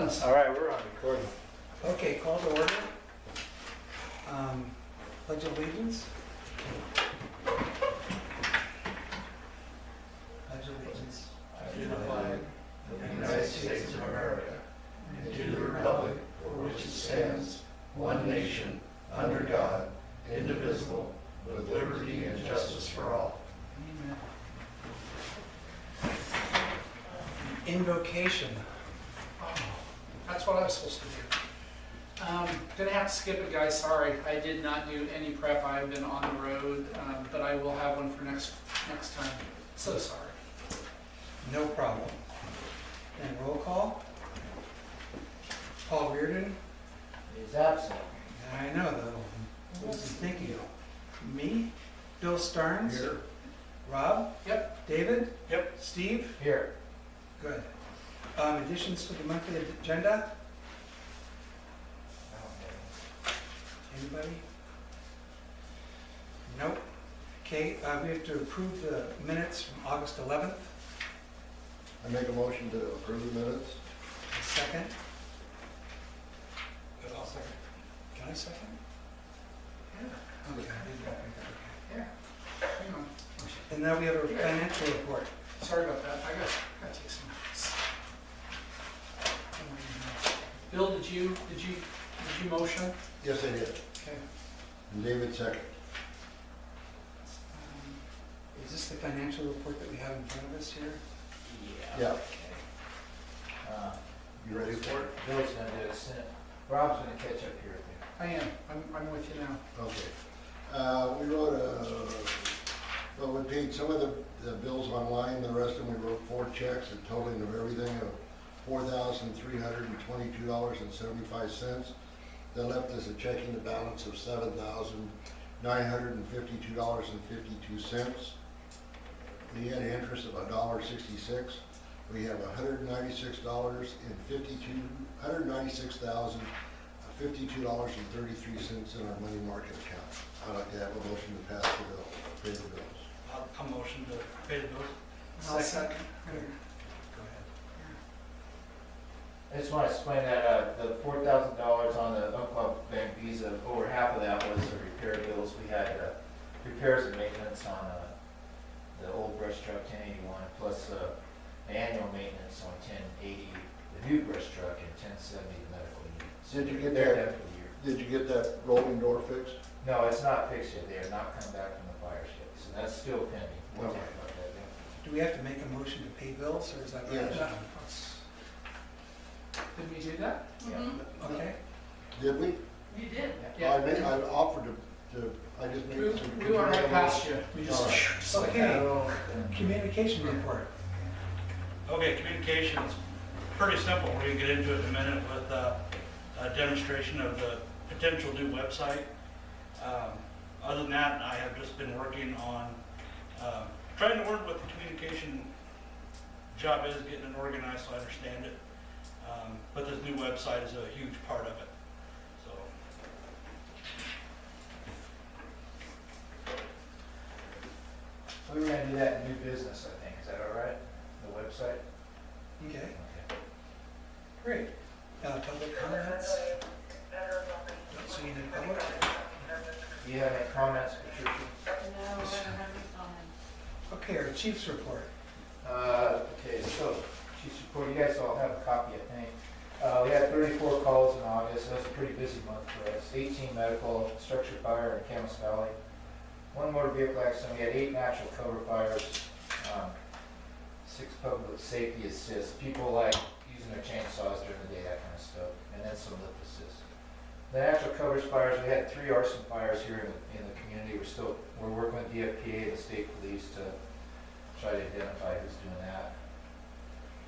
us. All right, we're on recording. Okay, call to order. Pledge of allegiance. Pledge of allegiance. To the flag of the United States of America and to the republic for which it stands, one nation, under God, indivisible, with liberty and justice for all. Amen. Invocation. That's what I was supposed to do. Gonna have to skip it, guys, sorry. I did not do any prep, I've been on the road, but I will have one for next time. So sorry. No problem. And roll call. Paul Reardon. He's absent. I know, though. Who's thinking? Me? Bill Starnes? Here. Rob? Yep. David? Yep. Steve? Here. Good. Additions to the monthly agenda? Anybody? Nope. Okay, we have to approve the minutes from August 11th. I make a motion to approve the minutes. A second. Good, I'll second. Can I second? Yeah. Okay. Yeah. Hang on. And now we have a financial report. Sorry about that, I gotta take some notes. Bill, did you motion? Yes, I did. Okay. And David second. Is this the financial report that we have in front of us here? Yeah. Uh, You ready for it? Bill's gonna do it. Rob's gonna catch up here with you. I am, I'm with you now. Okay. We wrote well, we paid some of the bills online, the rest of them we wrote 4 checks, a totaling of everything of $4,322.75. That left us a checking balance of $7,952.52. We had an interest of $1.66. We have $196,052.33 in our money market account. I'd like to have a motion to pass the bill, pay the bills. I'll motion to pay the bills. I'll second. Go ahead. I just want to explain that the $4,000 on the Umpqua Bank Visa, over half of that was the repair bills. We had repairs and maintenance on the old brush truck 1081, plus annual maintenance on 1080, the new brush truck, and 1070, the medical unit. Did you get They're that? done for the year. Did you get that rolling door fixed? No, it's not fixed yet. They have not come back from the fire yet, so that's still pending. We'll talk about that then. Do we have to make a motion to pay bills, or is that? Yes. Did we do that? Yeah. Okay. Did we? You did. I offered to, I just made some. We went right past you. We just. All right. Okay. Communication report. Okay, communications, pretty simple. We're gonna get into it in a minute with a demonstration of the potential new website. Other than that, I have just been working on trying to work with the communication job is getting it organized so I understand it. But this new website is a huge part of it. So. We were gonna do that in new business, I think. Is that all right? The website? Okay, Okay. great. Public comments? Don't see any public. Do you have any comments, Patricia? No, I don't have any comments. Okay, our chief's report. Okay, so, Chief's report, you guys all have a copy, I think. We had 34 calls in August. That was a pretty busy month for us. 18 medical, structure fire in Camas Valley. 1 motor vehicle accident. We had 8 natural cover fires. 6 public safety assists. People like using their chainsaws during the day, that kind of stuff. And then some lift assists. The natural covers fires, we had 3 arson fires here in the community. We're working with DFPA and the state police to try to identify who's doing that.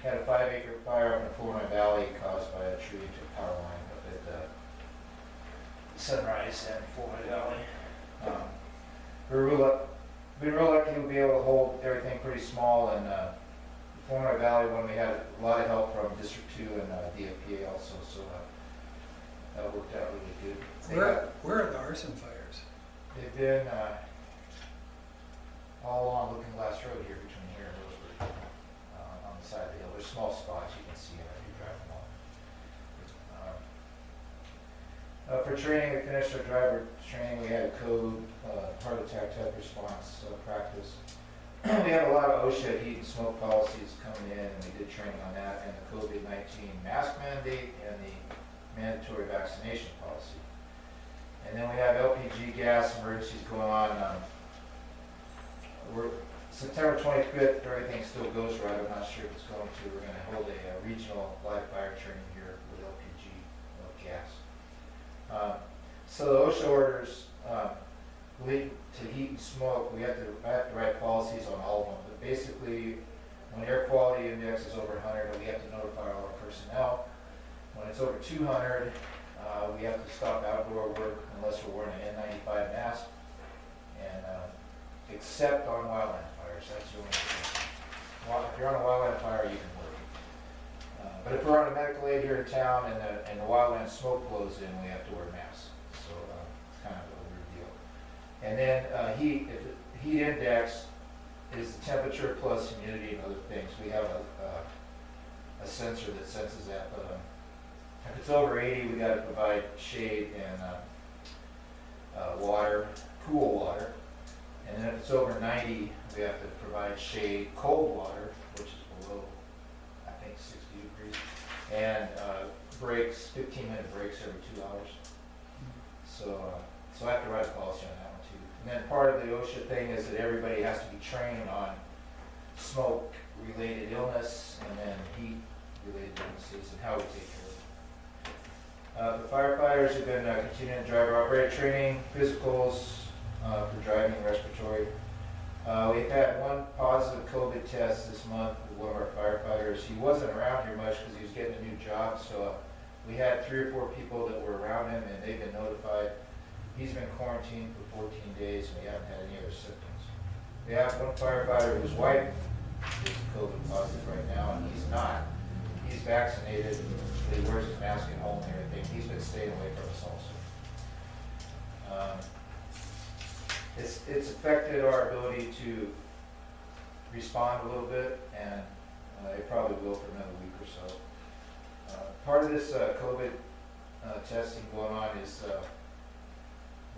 Had a 5-acre fire up in the Florida Valley caused by a tree to a power line up at Sunrise and Florida Valley. We're real lucky to be able to hold everything pretty small in Florida Valley when we had a lot of help from District 2 and DFPA also, so that worked out really good. Where are the arson fires? They've been all along Lookingglass Road here between here and Roseburg, on the side of the hill. There's small spots you can see if you drive along. For training, we finished our driver training. We had a code, heart attack type response practice. We have a lot of OSHA heat and smoke policies coming in, and we did training on that, and the COVID-19 mask mandate and the mandatory vaccination policy. And then we have LPG gas emergencies going on. We're September 25th, if everything still goes right, I'm not sure if it's going to. We're going to hold a regional live fire training here with LPG gas. So the OSHA orders relate to heat and smoke. I have to write policies on all of them. But basically, when air quality index is over 100, we have to notify all our personnel. When it's over 200, we have to stop outdoor work unless we're wearing an N95 mask, and except on wildland fires. That's the only thing. If you're on a wildland fire, you can work. But if we're on a medical aid here in town and the wildland smoke blows in, we have to wear masks. So it's kind of a weird deal. And then heat index is the temperature plus humidity and other things. We have a sensor that senses that. But if it's over 80, we got to provide shade and water, cool water. And then if it's over 90, we have to provide shade, cold water, which is below, I think, 60 degrees, and breaks, 15-minute breaks every 2 hours. So I have to write a policy on that one too. And then part of the OSHA thing is that everybody has to be trained on smoke-related illness and then heat-related illnesses and how we take care of it. The firefighters have been continuing driver operator training, physicals, for driving and respiratory. We've had one positive COVID test this month with one of our firefighters. He wasn't around here much because he was getting a new job, so we had 3 or 4 people that were around him and they've been notified. He's been quarantined for 14 days and we haven't had any other symptoms. We have one firefighter whose wife is COVID positive right now, and he's not. He's vaccinated, but he wears his mask at home and everything. He's been staying away from us also. It's affected our ability to respond a little bit, and it probably will for another week or so. Part of this COVID testing going on is the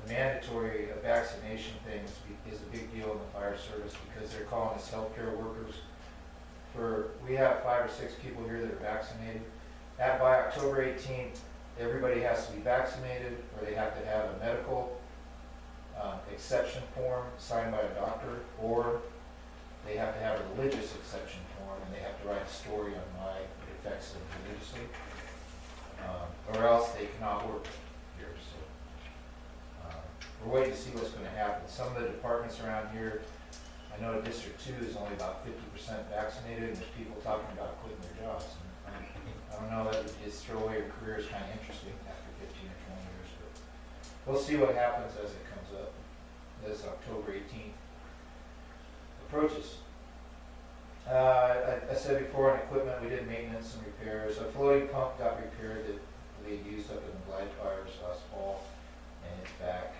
mandatory vaccination thing is a big deal in the fire service because they're calling us healthcare workers. We have 5 or 6 people here that are vaccinated. By October 18th, everybody has to be vaccinated, or they have to have a medical exception form signed by a doctor, or they have to have a religious exception form and they have to write a story on why it affects them religiously, or else they cannot work here. So we're waiting to see what's going to happen. Some of the departments around here, I know District 2 is only about 50% vaccinated, and there's people talking about quitting their jobs. And I don't know, that would just throw away your career is kind of interesting after 15 or 20 years, but we'll see what happens as it comes up, as October 18th approaches. I said before on equipment, we did maintenance and repairs. A floating pump got repaired that we had used up in the glide fires last fall, and it's back.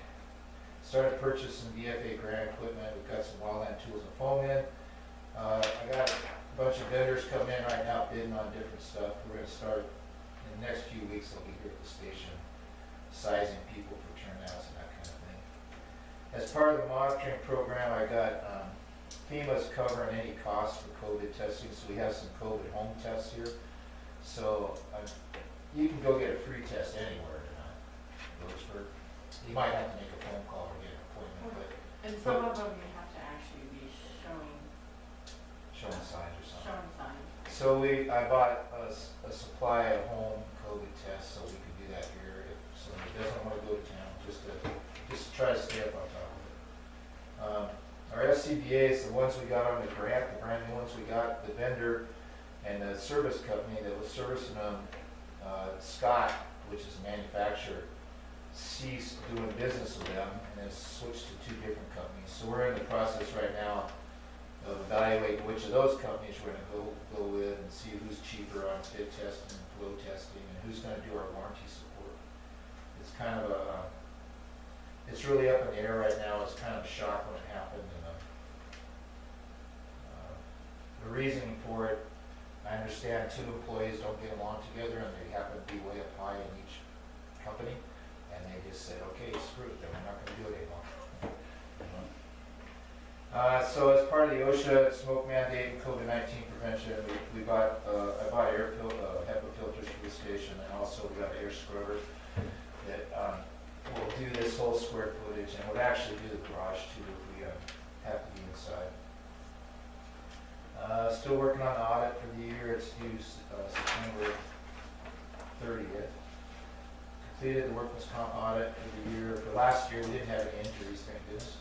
Started purchasing VFA grant equipment. We've got some wildland tools and foam in. I got a bunch of vendors coming in right now bidding on different stuff. We're going to start in the next few weeks. They'll be here at the station sizing people for turnouts and that kind of thing. As part of the monitoring program, I got FEMA's covering any cost for COVID testing, so we have some COVID home tests here. So you can go get a free test anywhere in Lewisburg. You might have to make a phone call or get an appointment, but And some of them you have to actually be showing signs or something. signs. So I bought a supply of home COVID tests, so we could do that here if somebody doesn't want to go to town, just to try to stay up on top of it. Our SCBA's, the ones we got on the grant, the brand new ones we got, the vendor and the service company that was servicing them, Scott, which is a manufacturer, ceased doing business with them and has switched to 2 different companies. So we're in the process right now of evaluating which of those companies we're going to go with and see who's cheaper on fit testing and flow testing and who's going to do our warranty support. It's kind of it's really up in the air right now. It's kind of a shock when it happened. And the reasoning for it, I understand 2 employees don't get along together and they happen to be way up high in each company. And they just said, okay, screw it, then we're not gonna do it anymore. So as part of the OSHA smoke mandate and COVID-19 prevention, I bought HEPA filters for the station, and also we got air scrubber that will do this whole square footage and would actually do the garage too if we have to be inside. Still working on the audit for the year. It's due September 30th. Completed the workman's comp audit for the year. For last year, we didn't have any injuries, thank goodness.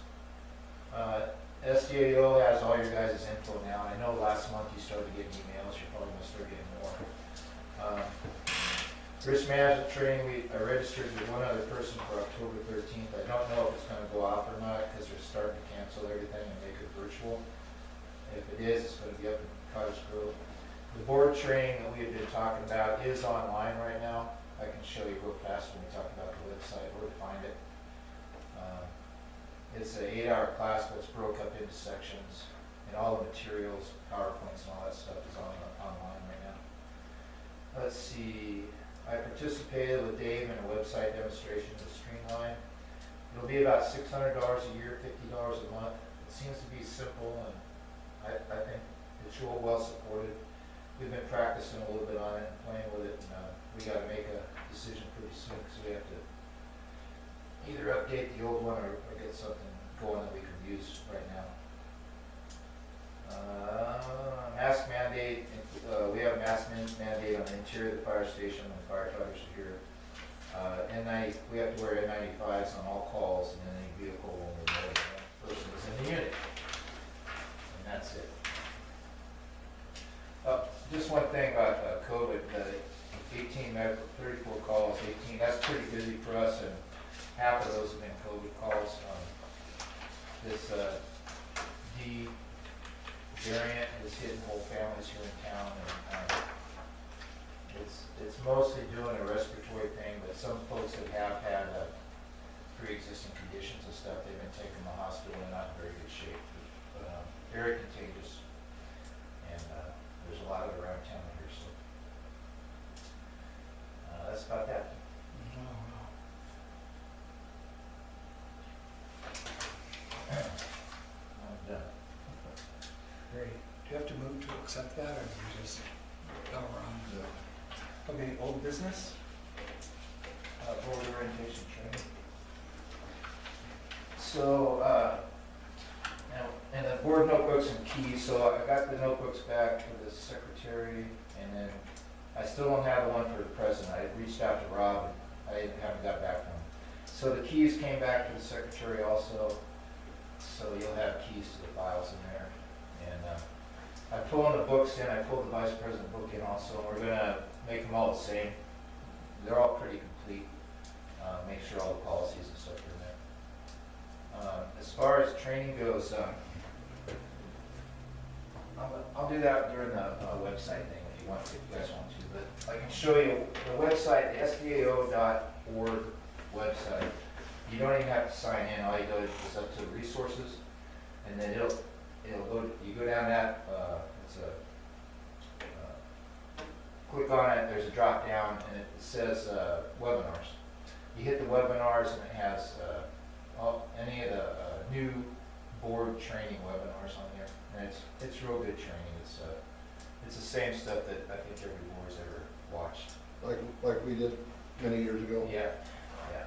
SDAO has all your guys' info now. I know last month you started getting emails. You're probably going to start getting more. Risk management training, I registered with one other person for October 13th. I don't know if it's going to go off or not because they're starting to cancel everything and make it virtual. If it is, it's going to be up in Cottage Grove. The board training that we have been talking about is online right now. I can show you real fast when we talk about the website, where to find it. It's an 8-hour class, but it's broke up into sections, and all the materials, PowerPoints and all that stuff is online right now. Let's see, I participated with Dave in a website demonstration to Streamline. It'll be about $600 a year, $50 a month. It seems to be simple, and I think it's real well supported. We've been practicing a little bit on it and playing with it, and we got to make a decision pretty soon because we have to either update the old one or get something going that we can use right now. Mask mandate, we have a mask mandate on the interior of the fire station when the firefighters are here. We have to wear N95s on all calls and in any vehicle when we know the person is in the unit. And that's it. Just one thing about COVID, 18 medical, 34 calls, 18, that's pretty busy for us, and half of those have been COVID calls. This D variant is hitting whole families here in town, and it's mostly doing a respiratory thing, but some folks that have had pre-existing conditions and stuff, they've been taken to the hospital and not in very good shape. But, very contagious, and there's a lot of it around town here, so that's about that. I'm done. Great. Do you have to move to accept that, or do you just go around? Okay, old business? Board orientation training. So, and the board notebooks and keys, so I got the notebooks back for the secretary, and then I still don't have the one for the president. I reached out to Rob, and I haven't got back from him. So the keys came back to the secretary also, so you'll have keys to the files in there. And I pulled the books in, I pulled the vice president book in also, and we're gonna make them all the same. They're all pretty complete. Make sure all the policies and stuff are in there. As far as training goes, I'll do that during the website thing if you guys want to, but I can show you the website, the SDAO.org website. You don't even have to sign in, all you go is up to resources, and then it'll go, you go down that, click on it, there's a drop down, and it says webinars. You hit the webinars, and it has any of the new board training webinars on there, and it's real good training. It's the same stuff that I think every board's ever watched. Like we did many years ago. Yeah, yeah.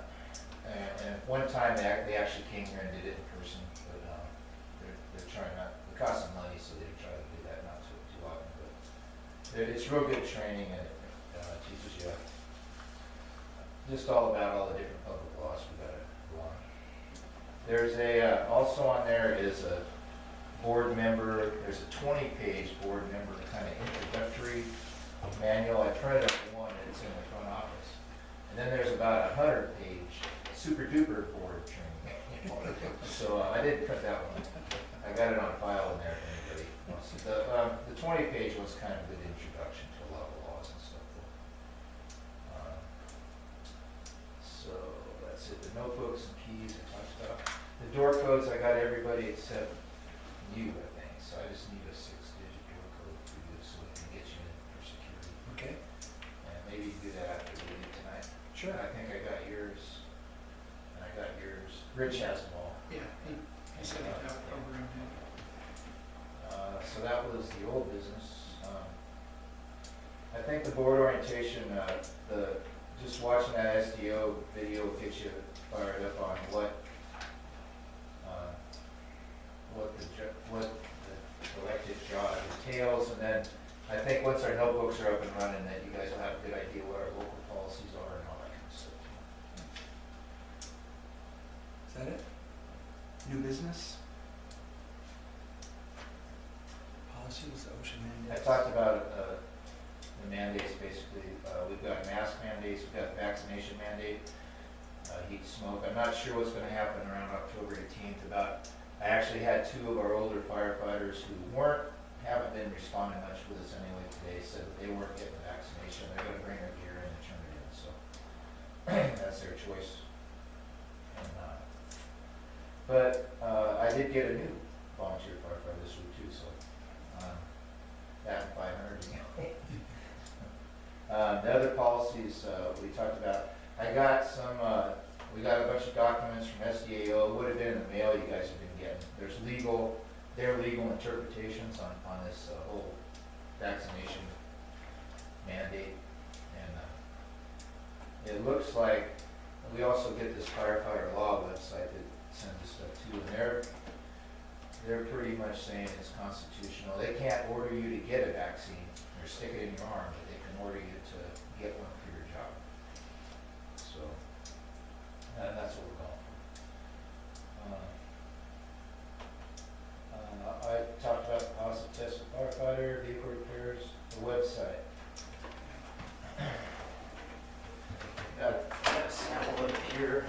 And one time they actually came here and did it in person, but they're trying not. It costs them money, so they try to do that not too often. But it's real good training, and it teaches you just all about all the different public laws we got to go on. There's also on there is a board member, there's a 20-page board member kind of introductory manual. I printed up one, and it's in the front office. And then there's about a 100-page super duper board training manual. So I didn't print that one. I got it on file in there if anybody wants it. The 20-page one's kind of a good introduction to a lot of laws and stuff. So that's it. The notebooks and keys I talked about. The door codes, I got everybody except you, I think. So I just need a 6-digit door code for you so we can get you in for security. Okay, And maybe you can do that after we leave tonight. sure. I think I got yours. Rich has them all. Yeah, he said he'd have it programmed in. So that was the old business. I think the board orientation, just watching that SDO video gets you fired up on what the elected job entails, and then I think once our notebooks are up and running, that you guys will have a good idea what our local policies are and all that kind of stuff. Is that it? New business? Policies, ocean I mandates? talked about the mandates, basically. We've got mask mandates, we've got vaccination mandate, heat smoke. I'm not sure what's going to happen around October 18th I actually had 2 of our older firefighters who haven't been responding much with us anyway today, said that they weren't getting the vaccination. They're going to bring their gear in and turn it in, so that's their choice. And, but I did get a new volunteer firefighter this week too, so that 500 again. The other policies we talked about, I got some, we got a bunch of documents from SDAO. It would have been in the mail you guys have been getting. There's their legal interpretations on this whole vaccination mandate. And it looks like we also get this firefighter law website that sends us stuff too, and they're pretty much saying it's constitutional. They can't order you to get a vaccine or stick it in your arm, but they can order you to get one for your job. So, and that's what we're going for. I talked about the positive test with firefighter, vehicle repairs, the website. Got a sample of it here.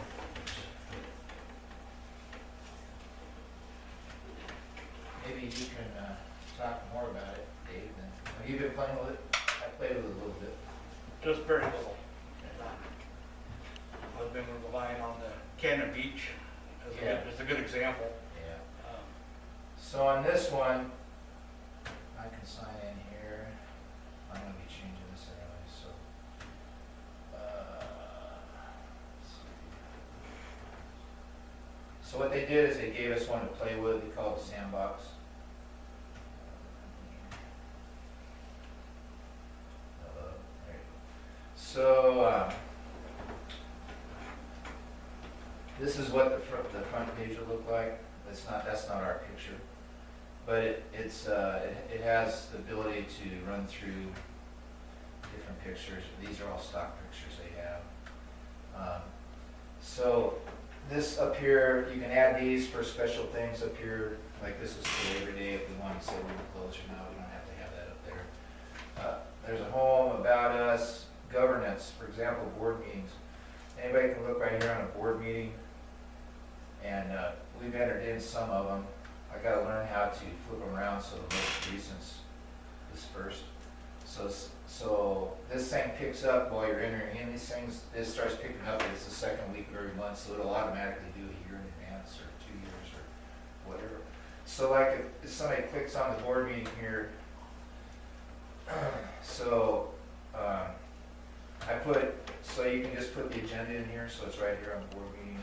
Maybe you can talk more about it, Dave. Have you been playing with it? I played with it a little bit. Just very little. I've been relying on the Cannon Beach as a good example. Yeah. So on this one, I can sign in here. I'm going to be changing this anyway, so. Let's see. So what they did is they gave us one to play with. They called it the Sandbox. There you go. So this is what the front page will look like. That's not our picture, but it has the ability to run through different pictures. These are all stock pictures they have. So this up here, you can add these for special things up here. Like this is for Labor Day. If we want to say we're closed or not, we don't have to have that up there. There's a home, about us, governance, for example, board meetings. Anybody can look right here on a board meeting, and we've entered in some of them. I got to learn how to flip them around so the most recent's is first. So this thing picks up while you're entering in these things. This starts picking up. It's the second week of every month, so it'll automatically do a year in advance or 2 years or whatever. So like if somebody clicks on the board meeting here, so so you can just put the agenda in here, so it's right here on the board meeting.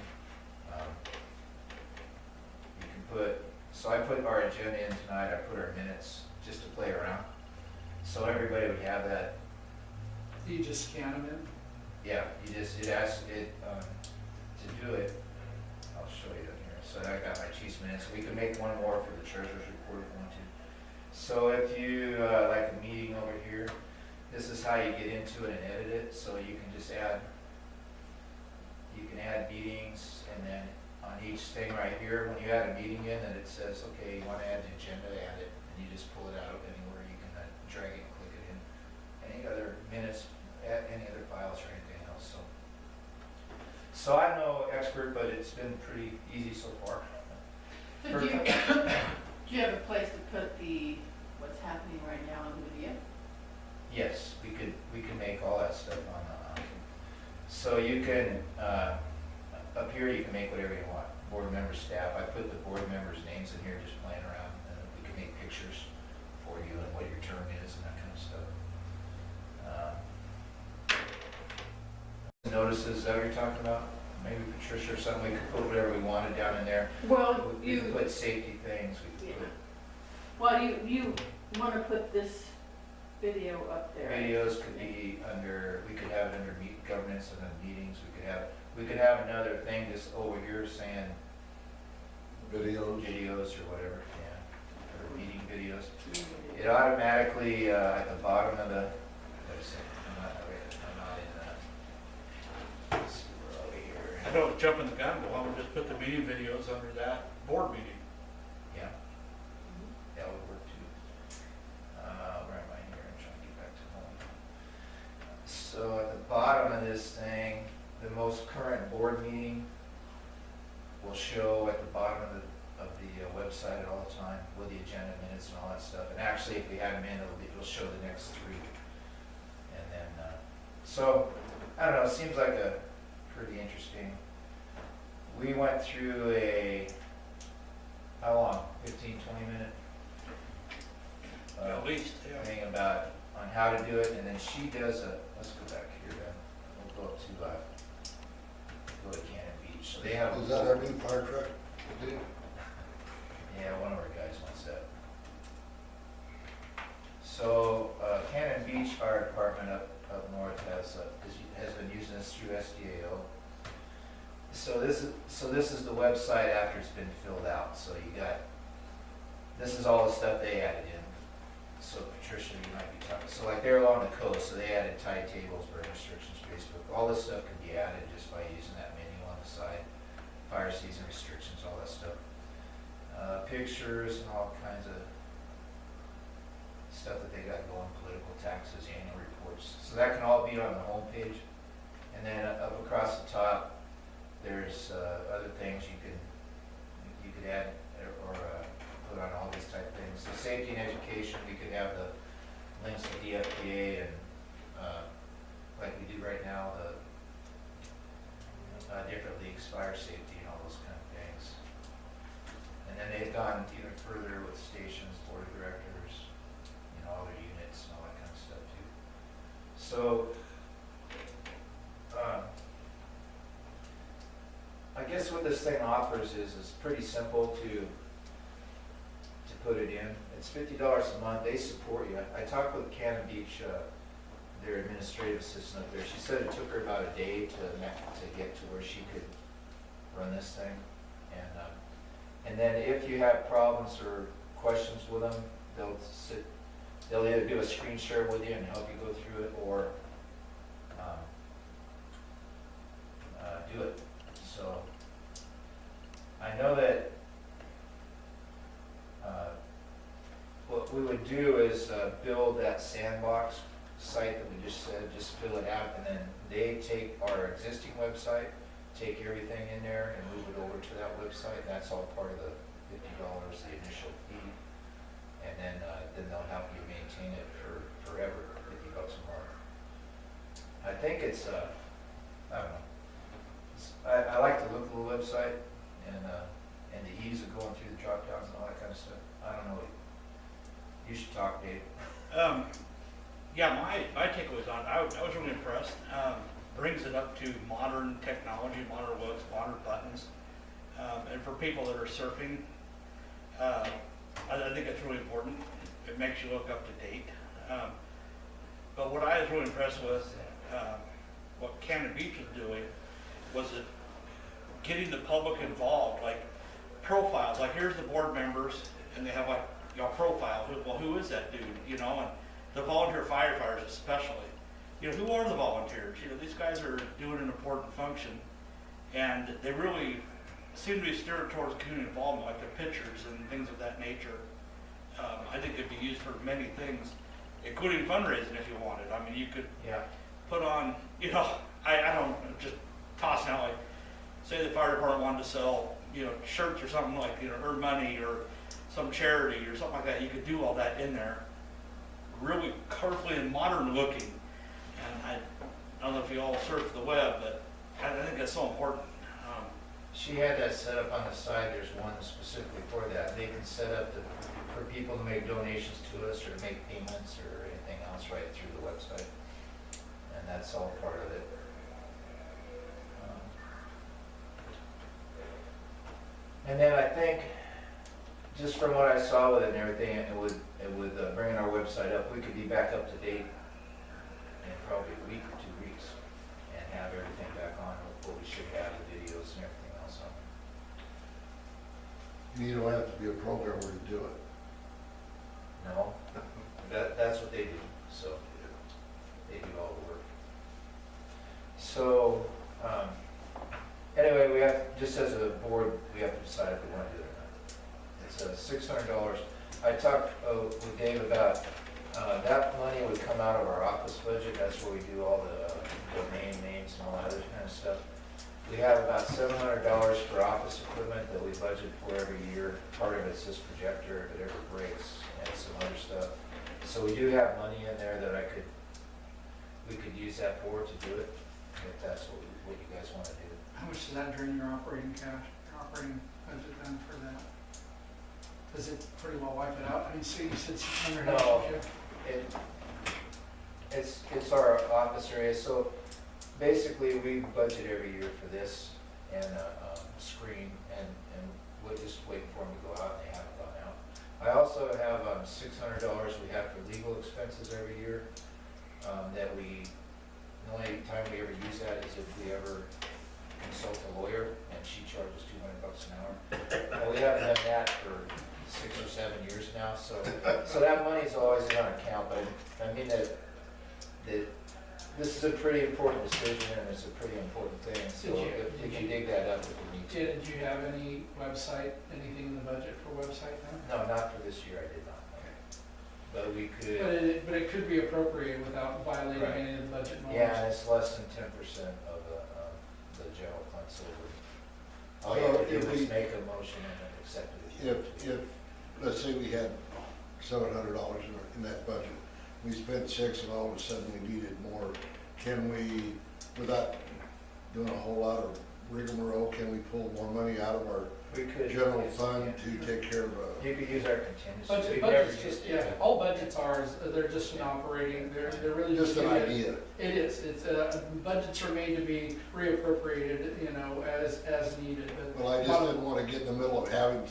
You can so I put our agenda in tonight, I put our minutes just to play around. So everybody would have that. You just scan them in? Yeah, it asks it to do it. I'll show you it here. So I got my chief's minutes. We can make one more for the treasurer's report if you want to. So if you like a meeting over here, this is how you get into it and edit it. So you can just add meetings, and then on each thing right here, when you add a meeting in, and it says, okay, you want to add an agenda, add it, and you just pull it out anywhere. You can drag it and click it in. Any other minutes, any other files or anything else. So I'm no expert, but it's been pretty easy so far. So do you have a place to put what's happening right now in the video? Yes, we can make all that stuff on. So you can up here you can make whatever you want. Board members, staff. I put the board members' names in here, just playing around, and we can make pictures for you and what your term is and that kind of stuff. Notices that you're talking about. maybe Patricia or something, we could put whatever we wanted down in there. Well, We could put safety things, we Yeah. could well, you wanna put this video up put, there. videos could be under, we could have it under governance and then meetings, we could have another thing just over here saying videos or whatever, yeah, or meeting videos. It automatically, at the bottom of the, wait a second, I'm not in that. Let's see, where are we here? I don't jump in the gun, but why don't we just put the meeting videos under that board meeting? Yeah, that would work too. Where am I here? I'm trying to get back to home. So at the bottom of this thing, the most current board meeting will show at the bottom of the website at all the time with the agenda minutes and all that stuff. And actually, if we have them in, it'll show the next 3. And then, so, I don't know, it seems like a pretty interesting. We went through how long? 15, 20 minute? At least, yeah. Thing about, on how to do it, and then she does let's go back here then. We'll go up to, go to Cannon Beach. So they have. Is that our new fire truck? Yeah, one of our guys wants that. So, Cannon Beach Fire Department up north has been using this through SDAO. So this is the website after it's been filled out. So this is all the stuff they added in. So Patricia, you might be talking, so like they're along the coast, so they added tide tables, burn restrictions, Facebook, all this stuff can be added just by using that menu on the side. Fire season restrictions, all that stuff. Pictures and all kinds of stuff that they got going, political taxes, annual reports. So that can all be on the homepage. And then up across the top, there's other things you could add or put on all these type of things. So safety and education, we could have the links to DFPA and like we do right now, the different leagues, fire safety and all those kind of things. And then they've gone even further with stations, board of directors, all their units and all that kind of stuff too. So, I guess what this thing offers is pretty simple to put it in. It's $50 a month. They support you. I talked with Cannon Beach, their administrative assistant up there. She said it took her about a day to get to where she could run this thing. And then if you have problems or questions with them, they'll either do a screen share with you and help you go through it, or do it. So I know that what we would do is build that sandbox site that we just said, just fill it out, and then they take our existing website, take everything in there and move it over to that website. That's all part of the $50, the initial fee. And then they'll help you maintain it forever, $50 a month. I think it's, I don't know. I like the look of the website and the ease of going through the drop downs and all that kind of stuff. I don't know. You should talk, Dave. Yeah, my takeaways on it, I was really impressed. Brings it up to modern technology, modern looks, modern buttons. And for people that are surfing, I think it's really important. It makes you look up to date. But what I was really impressed with, what Cannon Beach was doing, was it getting the public involved, like profiles. Like here's the board members, and they have like profile. Well, who is that dude? And the volunteer firefighters especially. Who are the volunteers? These guys are doing an important function, and they really seem to be steered towards community involvement, like the pictures and things of that nature. I think it'd be used for many things, including fundraising if you wanted. I mean, you could put on, I don't just tossing out, like, say the fire department wanted to sell, shirts or something like, earn money or some charity or something like that. You could do all that in there, really colorfully and modern looking. And I don't know if you all surf the web, but I think that's so important. She had that set up on the side. There's one specifically for that. They can set up for people to make donations to us or make payments or anything else right through the website. And that's all part of it. And then I think, just from what I saw with it and everything, it would bringing our website up, we could be back up to date in probably a week or 2 weeks and have everything back on what we should have, the videos and everything else on. You don't have to be a programmer to do it. No, that's what they do, so they do all the work. So, anyway, we have, just as a board, we have to decide if we want to do it or not. It's $600. I talked with Dave about, that money would come out of our office budget. That's where we do all the domain names and all that other kind of stuff. We have about $700 for office equipment that we budget for every year. Part of it's this projector if it ever breaks and some other stuff. So we do have money in there that we could use that for to do it, if that's what you guys want to do. How much does that drain your operating cash, your operating budget then for that? Does it pretty well wipe it out? I mean, so you said $600. No. It's our office area, so basically we budget every year for this and a screen, and we're just waiting for them to go out, and they haven't gone out. I also have $600 we have for legal expenses every year, that the only time we ever use that is if we ever consult a lawyer, and she charges $200 an hour. And we haven't done that for 6 or 7 years now, so that money's always in our account, but I mean that this is a pretty important decision, and it's a pretty important thing, so if you dig that up, if you need to. Did you have any website, anything in the budget for website then? No, not for this year, I did not. But we could, But it could be appropriated without violating Right. any of the budget norms. yeah, and it's less than 10% of the general fund, so all you have to do is make a motion and then accept it. If, let's say we had $700 in that budget, we spent 6 and all of a sudden we needed more, can we, without doing a whole lot of rigmarole, can we pull more money out of our We could. general fund to take care of You could use our contingency. We've never Budget's used just, it. yeah, all budgets are, they're just an operating, they're really just just. an idea? It is, budgets are made to be reappropriated, as needed, but. Well, I just didn't want to get in the middle of having,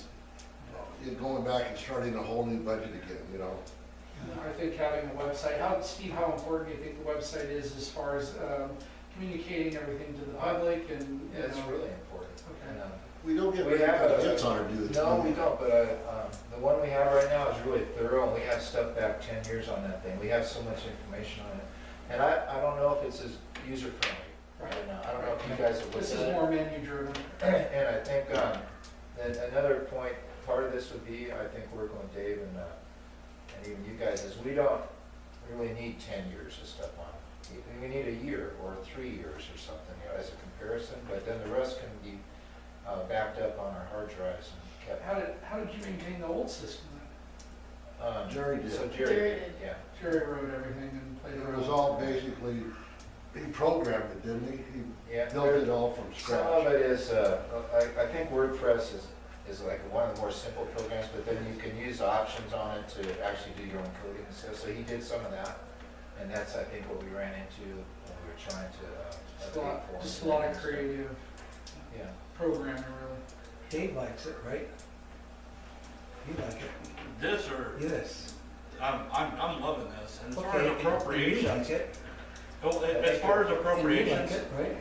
going back and starting a whole new budget again. I think having a website, Steve, how important do you think the website is as far as communicating everything to the public and? Yeah, it's really important. Okay. And, We don't get We very have good a- hits on our do. no, we don't, but the one we have right now is really thorough, and we have stuff back 10 years on that thing. We have so much information on it. And I don't know if it's as user-friendly right now. I don't know if you guys have looked This at is it. more menu-driven. And I think that another point, part of this would be, I think working with Dave and even you guys, is we don't really need 10 years of stuff on. We need a year or 3 years or something, as a comparison, but then the rest can be backed up on our hard drives and kept. How did you maintain the old system then? Jerry did. So Jerry did. yeah. Jerry wrote everything and played It around. was all basically, he programmed it, didn't he? Yeah. He built it all from Some of scratch. it is, I think WordPress is like one of the more simple programs, but then you can use options on it to actually do your own coding and stuff. So he did some of that, and that's, I think, what we ran into when we were trying to update forms. Just a lot of creative Yeah. programming, really. Dave likes it, right? You like it? This or, Yes. I'm loving this, and as far Okay, as and you appropriations, like it, well, as far as and you like appropriations, it, right?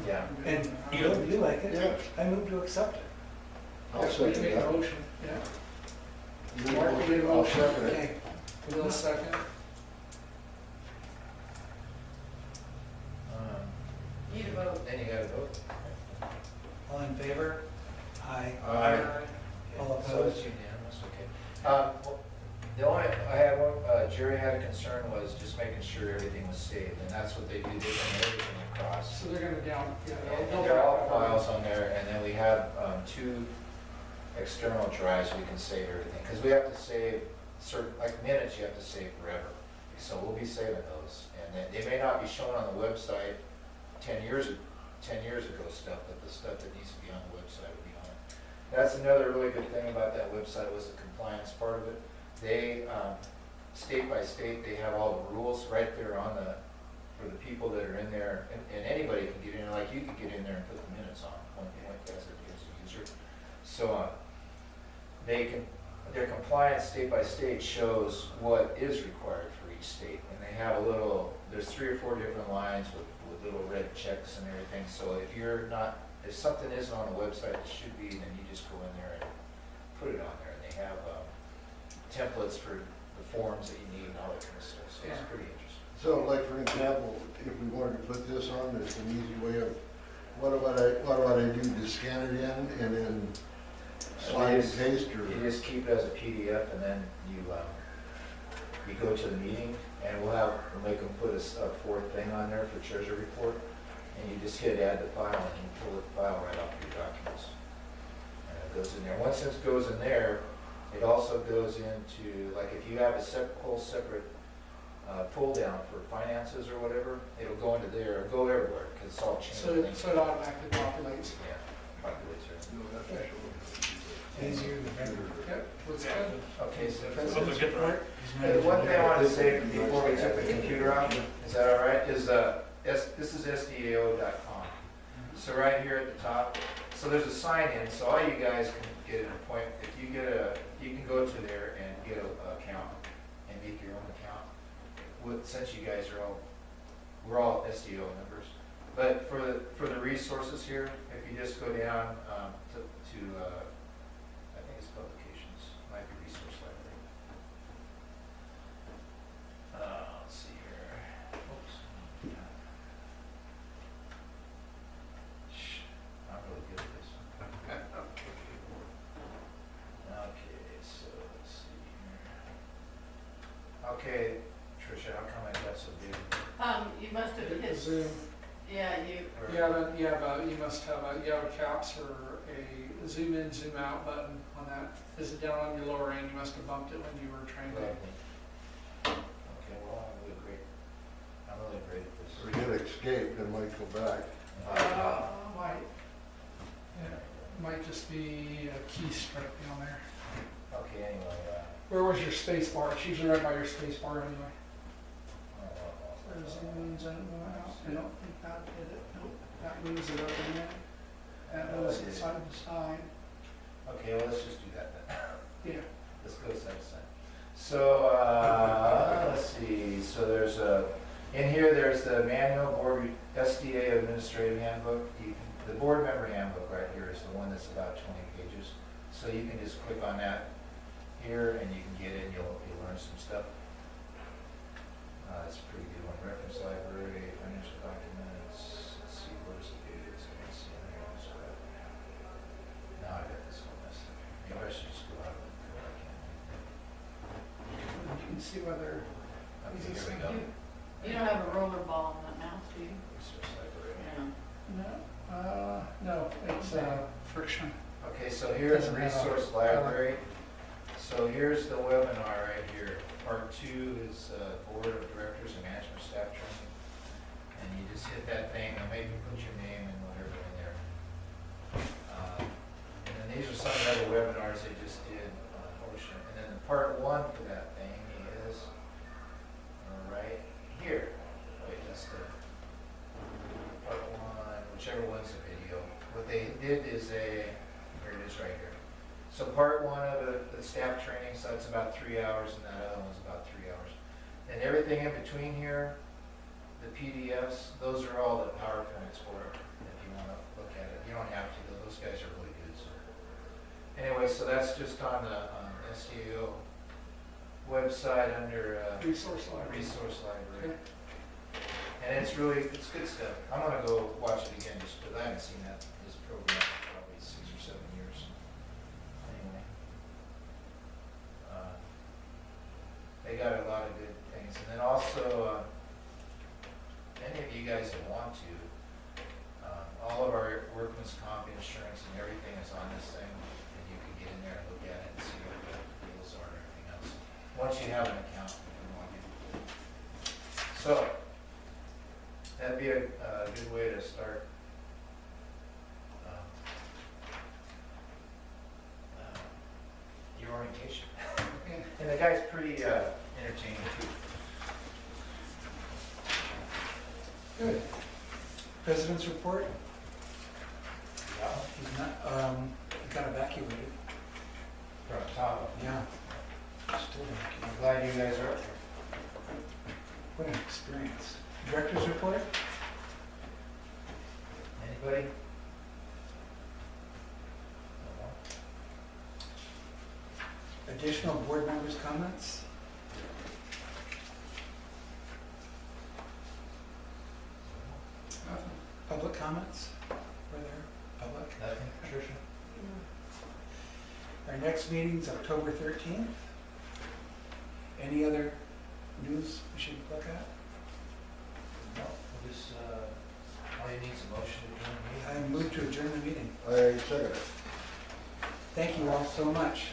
Yeah. And You- you like it? Yeah. I move to accept it. I'll We second made a that. motion, yeah. You made a Mark, you made a I'll motion. second it. Okay. Will second. Need a vote. Then you gotta vote. All in favor? Aye. Aye. All So it's opposed? unanimous, okay. Well, the only, I had one, Jerry had a concern was just making sure everything was saved, and that's what they do, they bring everything across. So they're gonna down, yeah. And there are all files on there, and then we have 2 external drives we can save everything, because we have to save certain, like minutes you have to save forever. So we'll be saving those, and they may not be shown on the website 10 years ago stuff, but the stuff that needs to be on the website will be on it. That's another really good thing about that website was the compliance part of it. They, state by state, they have all the rules right there on for the people that are in there, and anybody can get in, like you could get in there and put the minutes on, as a user. so on. Their compliance state by state shows what is required for each state. And they have there's 3 or 4 different lines with little red checks and everything. So if something isn't on the website it should be, then you just go in there and put it on there. And they have templates for the forms that you need and all that kind of stuff. So it's pretty interesting. So like for example, if we wanted to put this on, there's an easy way of, what about I do, just scan it in and then slide and paste, or? You just keep it as a PDF and then you go to the meeting and we'll make them put a 4th thing on there for treasure report. And you just hit add to file and you pull the file right off your documents. And it goes in there. Once it goes in there, it also goes into, like if you have a whole separate pull down for finances or whatever, it'll go into there, it'll go everywhere because it's all changed. So it automatically populates. Yeah, populates it. Easier than better. Yep, looks good. Okay, so Hopefully get the right. hey, one thing I wanted to say before we took the computer out, is that all right? This is SDAO.com. So right here at the top, so there's a sign in, so all you guys can get an appointment. If you you can go to there and get an account and make your own account. Since you guys we're all SDO members. But for the resources here, if you just go down to I think it's publications, might be resource library. Let's see here. Oops. I'm really good at this. Okay, so let's see here. Okay, Tricia, how come I got so big? You must have Hit the hit, Zoom. yeah, you, You must have a yellow caps or a zoom in, zoom out button on that. Is it down on your lower end? You must have bumped it when you were trying to. Okay, well, I'm really great at this. Or hit escape, then might go back. Might just be a keystroke down there. Okay, anyway, Where was your space bar? It's usually right by your space bar anyway. There's zoom in, zoom out. I don't think that did it. Nope, that moves it over there. That moves it side to side. okay, well, let's just do that then. Yeah. Let's go side to side. So, let's see, so there's in here, there's the manual board, SDA administrative handbook. The board member handbook right here is the one that's about 20 pages. So you can just click on that here and you can get in, you'll learn some stuff. It's a pretty good one. Reference library, financial documents, let's see, where's the pages? I can see in there. Now I got this one messed up. Maybe I should just go out of it. You can see whether. Okay, here we go. you don't have a roller ball on that mouse, do you? Resource library. No. No, it's friction. Okay, so here's the Doesn't have a- resource library. So here's the webinar right here. Part 2 is Board of Directors and Management Staff Training. And you just hit that thing and maybe put your name and whatever in there. And then these are some of the other webinars they just did on Ocean. And then the part 1 for that thing is right here. Wait, that's the part 1, whichever one's the video. What they did is here it is right here. So part 1 of the staff training, so that's about 3 hours, and that other one's about 3 hours. And everything in between here, the PDFs, those are all the PowerPoints for it, if you want to look at it. You don't have to, though. Those guys are really good. So anyway, so that's just on the SDO website under Resource library. Resource Library. And it's good stuff. I'm going to go watch it again just because I haven't seen this program in probably 6 or 7 years. Anyway, they got a lot of good things. And then also, any of you guys that want to, all of our workman's comp insurance and everything is on this thing. And you can get in there and look at it and see what the deals are and everything else. Once you have an account, you can log in. So, that'd be a good way to start your orientation. And the guy's pretty entertaining too. Good. President's report? Yeah. He's not, got evacuated. From Tahoe. Yeah. Still I'm evacuated. glad you guys are up there. What an experience. Director's report? Anybody? Additional board members' comments? Nothing. Public comments? Were there public? Nothing, Patricia? Our next meeting's October 13th. Any other news we should look at? No, we'll just, all you need is a motion to adjourn the meeting. I move to adjourn the meeting. I second it. Thank you all so much.